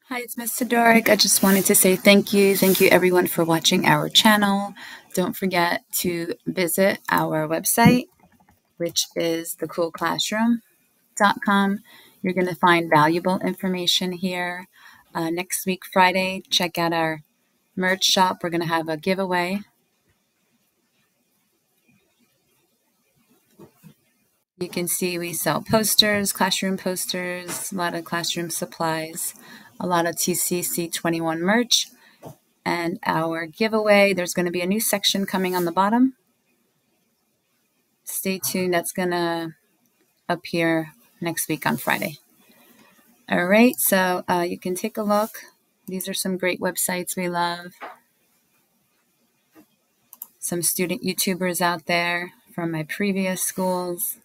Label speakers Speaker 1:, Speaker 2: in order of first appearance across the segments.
Speaker 1: Hi, it's Miss Doric. I just wanted to say thank you. Thank you everyone for watching our channel. Don't forget to visit our website, which is thecoolclassroom.com. You're going to find valuable information here. Next week, Friday, check out our merch shop. We're going to have a giveaway. You can see we sell posters, classroom posters, a lot of classroom supplies, a lot of TCC 21 merch. And our giveaway, there's going to be a new section coming on the bottom. Stay tuned. That's going to appear next week on Friday. All right, so you can take a look. These are some great websites we love. Some student YouTubers out there from my previous schools.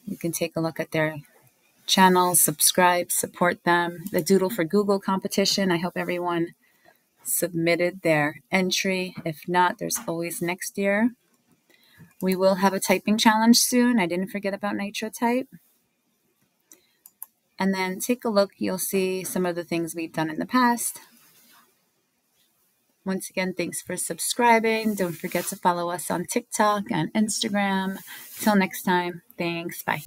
Speaker 1: You can take a look at their channels, subscribe, support them. The Doodle for Google competition, I hope everyone submitted their entry. If not, there's always next year. We will have a typing challenge soon. I didn't forget about NitroType. And then take a look. You'll see some of the things we've done in the past. Once again, thanks for subscribing. Don't forget to follow us on TikTok and Instagram. Till next time, thanks. Bye.